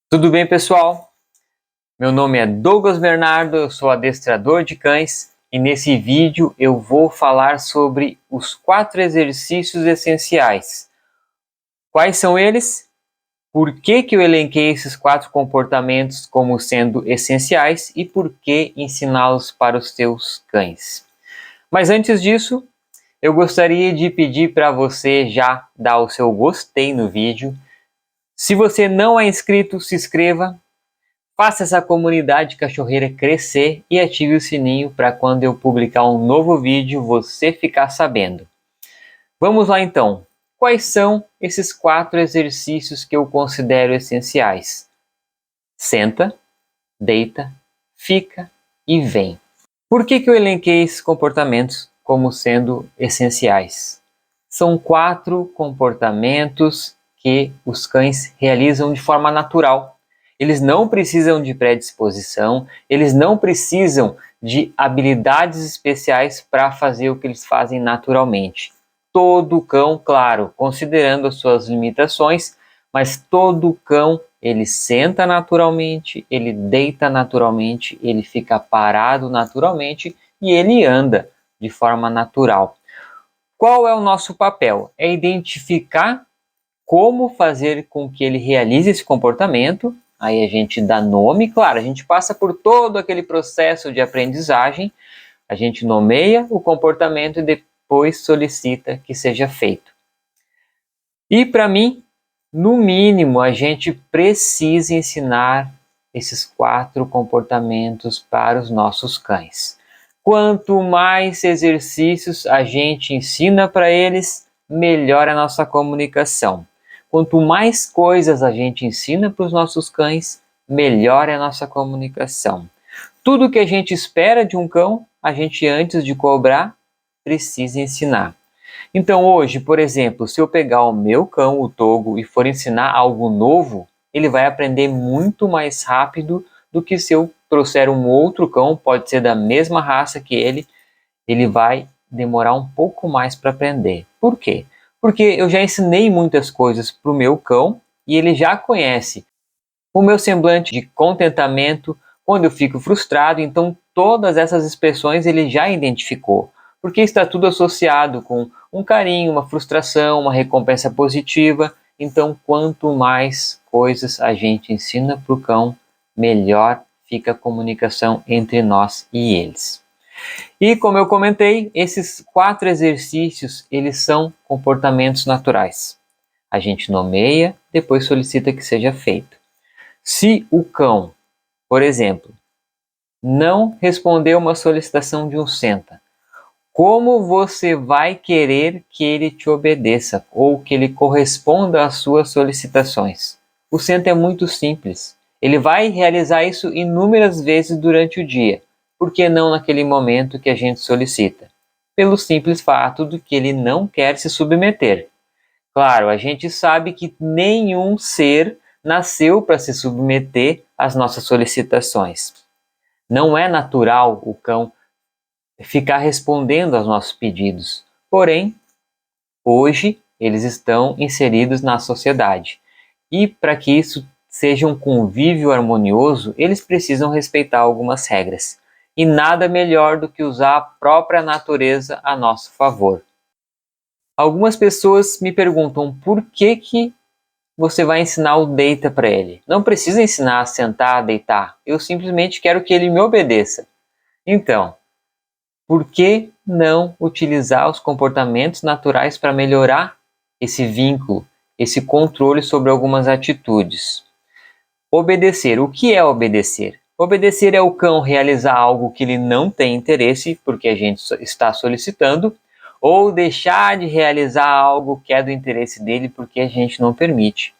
Tudo bem, pessoal? Meu nome é Douglas Bernardo, eu sou adestrador de cães e nesse vídeo eu vou falar sobre os 4 exercícios essenciais. Quais são eles? Por que eu elenquei esses 4 comportamentos como sendo essenciais e por que ensiná-los para os teus cães? Mas antes disso, eu gostaria de pedir para você já dar o seu gostei no vídeo. Se você não é inscrito, se inscreva. Faça essa comunidade cachorreira crescer e ative o sininho para quando eu publicar um novo vídeo você ficar sabendo. Vamos lá então. Quais são esses 4 exercícios que eu considero essenciais? Senta, deita, fica e vem. Por que eu elenquei esses comportamentos como sendo essenciais? São 4 comportamentos que os cães realizam de forma natural. Eles não precisam de predisposição, eles não precisam de habilidades especiais para fazer o que eles fazem naturalmente. Todo cão, claro, considerando as suas limitações, mas todo cão, ele senta naturalmente, ele deita naturalmente, ele fica parado naturalmente e ele anda de forma natural. Qual é o nosso papel? É identificar como fazer com que ele realize esse comportamento. Aí a gente dá nome, claro, a gente passa por todo aquele processo de aprendizagem, a gente nomeia o comportamento e depois solicita que seja feito. E para mim, no mínimo, a gente precisa ensinar esses 4 comportamentos para os nossos cães. Quanto mais exercícios a gente ensina para eles, melhor a nossa comunicação. Quanto mais coisas a gente ensina para os nossos cães, melhor é a nossa comunicação. Tudo que a gente espera de um cão, a gente antes de cobrar, precisa ensinar. Então hoje, por exemplo, se eu pegar o meu cão, o Togo, e for ensinar algo novo, ele vai aprender muito mais rápido do que se eu trouxer um outro cão, pode ser da mesma raça que ele vai demorar um pouco mais para aprender. Por quê? Porque eu já ensinei muitas coisas para o meu cão e ele já conhece o meu semblante de contentamento quando eu fico frustrado, então todas essas expressões ele já identificou, porque está tudo associado com um carinho, uma frustração, uma recompensa positiva. Então, quanto mais coisas a gente ensina para o cão, melhor fica a comunicação entre nós e eles. E como eu comentei, esses 4 exercícios, eles são comportamentos naturais. A gente nomeia, depois solicita que seja feito. Se o cão, por exemplo, não respondeu uma solicitação de um senta, como você vai querer que ele te obedeça ou que ele corresponda às suas solicitações? O senta é muito simples. Ele vai realizar isso inúmeras vezes durante o dia. Por que não naquele momento que a gente solicita? Pelo simples fato de que ele não quer se submeter. Claro, a gente sabe que nenhum ser nasceu para se submeter às nossas solicitações. Não é natural o cão ficar respondendo aos nossos pedidos. Porém, hoje eles estão inseridos na sociedade. E para que isso seja um convívio harmonioso, eles precisam respeitar algumas regras. E nada melhor do que usar a própria natureza a nosso favor. Algumas pessoas me perguntam por que você vai ensinar o deita para ele. Não precisa ensinar a sentar, a deitar. Eu simplesmente quero que ele me obedeça. Então, por que não utilizar os comportamentos naturais para melhorar esse vínculo, esse controle sobre algumas atitudes? Obedecer. O que é obedecer? Obedecer é o cão realizar algo que ele não tem interesse, porque a gente está solicitando, ou deixar de realizar algo que é do interesse dele, porque a gente não permite.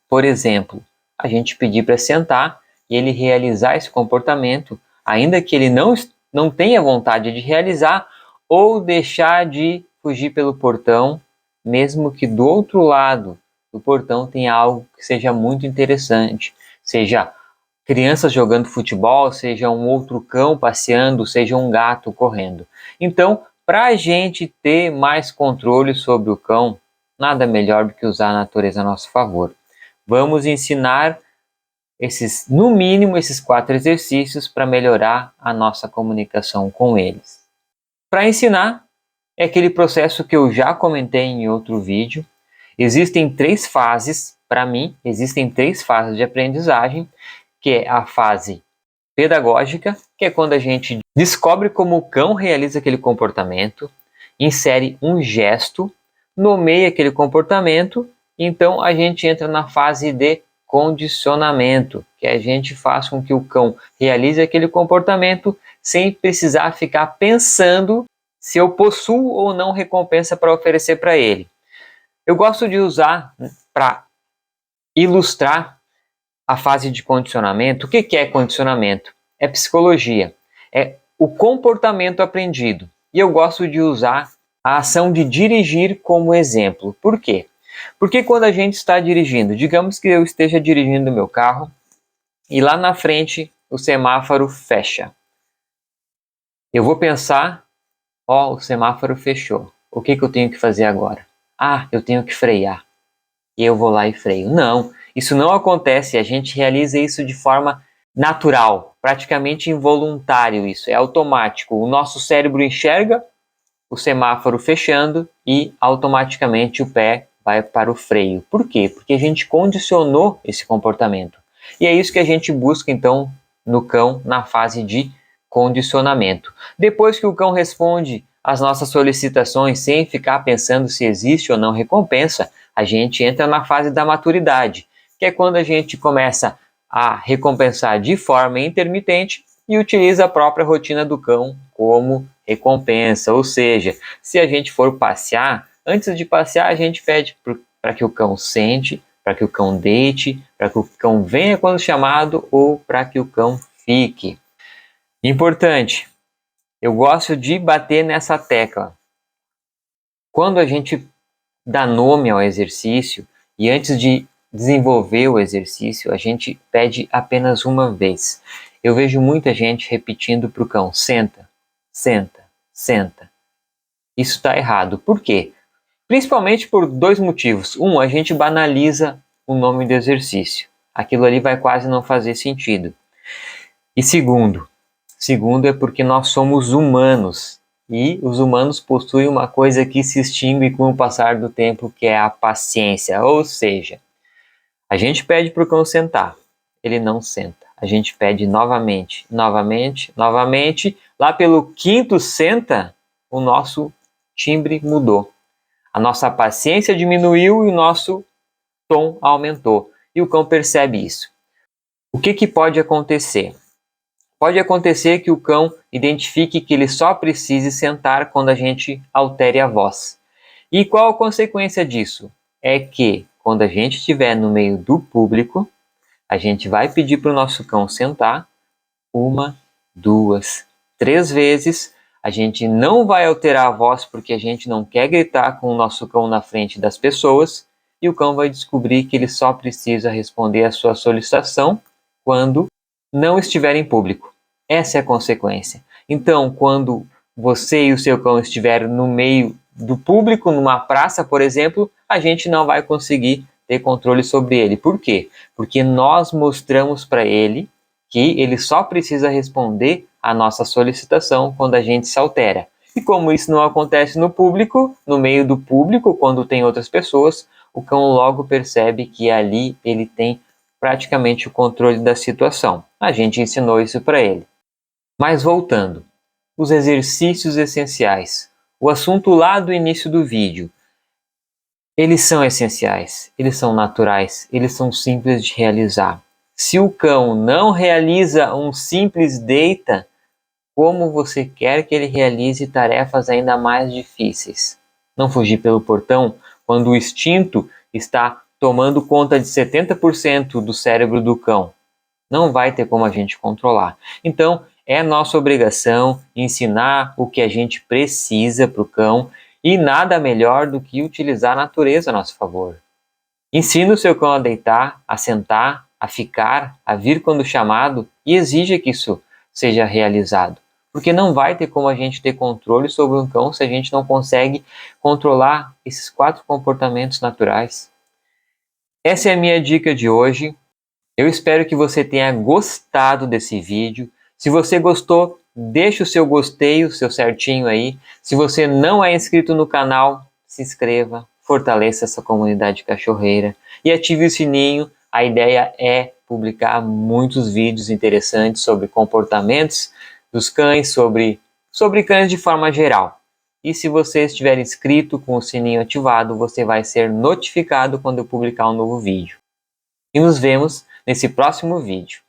Por exemplo, a gente pedir para sentar e ele realizar esse comportamento, ainda que ele não tenha vontade de realizar, ou deixar de fugir pelo portão, mesmo que do outro lado do portão tenha algo que seja muito interessante, seja crianças jogando futebol, seja um outro cão passeando, seja um gato correndo. Então, para a gente ter mais controle sobre o cão, nada melhor do que usar a natureza a nosso favor. Vamos ensinar no mínimo esses 4 exercícios para melhorar a nossa comunicação com eles. Para ensinar, é aquele processo que eu já comentei em outro vídeo. Existem 3 fases, para mim, existem 3 fases de aprendizagem, que é a fase pedagógica, que é quando a gente descobre como o cão realiza aquele comportamento, insere um gesto, nomeia aquele comportamento, então a gente entra na fase de condicionamento, que a gente faz com que o cão realize aquele comportamento sem precisar ficar pensando se eu possuo ou não recompensa para oferecer para ele. Eu gosto de usar para ilustrar a fase de condicionamento. O que é condicionamento? É psicologia, é o comportamento aprendido. E eu gosto de usar a ação de dirigir como exemplo. Por quê? Porque quando a gente está dirigindo, digamos que eu esteja dirigindo o meu carro e lá na frente o semáforo fecha. Eu vou pensar, o semáforo fechou. O que eu tenho que fazer agora? Eu tenho que frear. E eu vou lá e freio. Não, isso não acontece. A gente realiza isso de forma natural, praticamente involuntário isso, é automático. O nosso cérebro enxerga o semáforo fechando e automaticamente o pé vai para o freio. Por quê? Porque a gente condicionou esse comportamento. E é isso que a gente busca então no cão na fase de condicionamento. Depois que o cão responde às nossas solicitações sem ficar pensando se existe ou não recompensa, a gente entra na fase da maturidade, que é quando a gente começa a recompensar de forma intermitente e utiliza a própria rotina do cão como recompensa. Ou seja, se a gente for passear, antes de passear a gente pede para que o cão sente, para que o cão deite, para que o cão venha quando chamado ou para que o cão fique. Importante, eu gosto de bater nessa tecla. Quando a gente dá nome ao exercício e antes de desenvolver o exercício, a gente pede apenas uma vez. Eu vejo muita gente repetindo para o cão: senta, senta, senta. Isso está errado. Por quê? Principalmente por 2 motivos. A gente banaliza o nome do exercício. Aquilo ali vai quase não fazer sentido. E segundo é porque nós somos humanos. E os humanos possuem uma coisa que se extingue com o passar do tempo, que é a paciência. Ou seja, a gente pede para o cão sentar, ele não senta. A gente pede novamente, novamente. Lá pelo 5º senta, o nosso timbre mudou. A nossa paciência diminuiu e o nosso tom aumentou. E o cão percebe isso. O que pode acontecer? Pode acontecer que o cão identifique que ele só precise sentar quando a gente altere a voz. E qual a consequência disso? É que quando a gente estiver no meio do público, a gente vai pedir para o nosso cão sentar 1, 2, 3 vezes. A gente não vai alterar a voz porque a gente não quer gritar com o nosso cão na frente das pessoas. E o cão vai descobrir que ele só precisa responder a sua solicitação quando não estiver em público. Essa é a consequência. Então, quando você e o seu cão estiverem no meio do público, numa praça, por exemplo, a gente não vai conseguir ter controle sobre ele. Por quê? Porque nós mostramos para ele que ele só precisa responder à nossa solicitação quando a gente se altera. E como isso não acontece no público, no meio do público, quando tem outras pessoas, o cão logo percebe que ali ele tem praticamente o controle da situação. A gente ensinou isso para ele. Mas voltando, os exercícios essenciais. O assunto lá do início do vídeo. Eles são essenciais, eles são naturais, eles são simples de realizar. Se o cão não realiza um simples deita, como você quer que ele realize tarefas ainda mais difíceis? Não fugir pelo portão quando o instinto está tomando conta de 70% do cérebro do cão. Não vai ter como a gente controlar. Então, é nossa obrigação ensinar o que a gente precisa para o cão e nada melhor do que utilizar a natureza a nosso favor. Ensina o seu cão a deitar, a sentar, a ficar, a vir quando chamado e exija que isso seja realizado. Porque não vai ter como a gente ter controle sobre um cão se a gente não consegue controlar esses 4 comportamentos naturais. Essa é a minha dica de hoje. Eu espero que você tenha gostado desse vídeo. Se você gostou, deixa o seu gostei, o seu certinho aí. Se você não é inscrito no canal, se inscreva, fortaleça essa comunidade cachorreira e ative o sininho. A ideia é publicar muitos vídeos interessantes sobre comportamentos dos cães, sobre cães de forma geral. E se você estiver inscrito com o sininho ativado, você vai ser notificado quando eu publicar um novo vídeo. E nos vemos nesse próximo vídeo.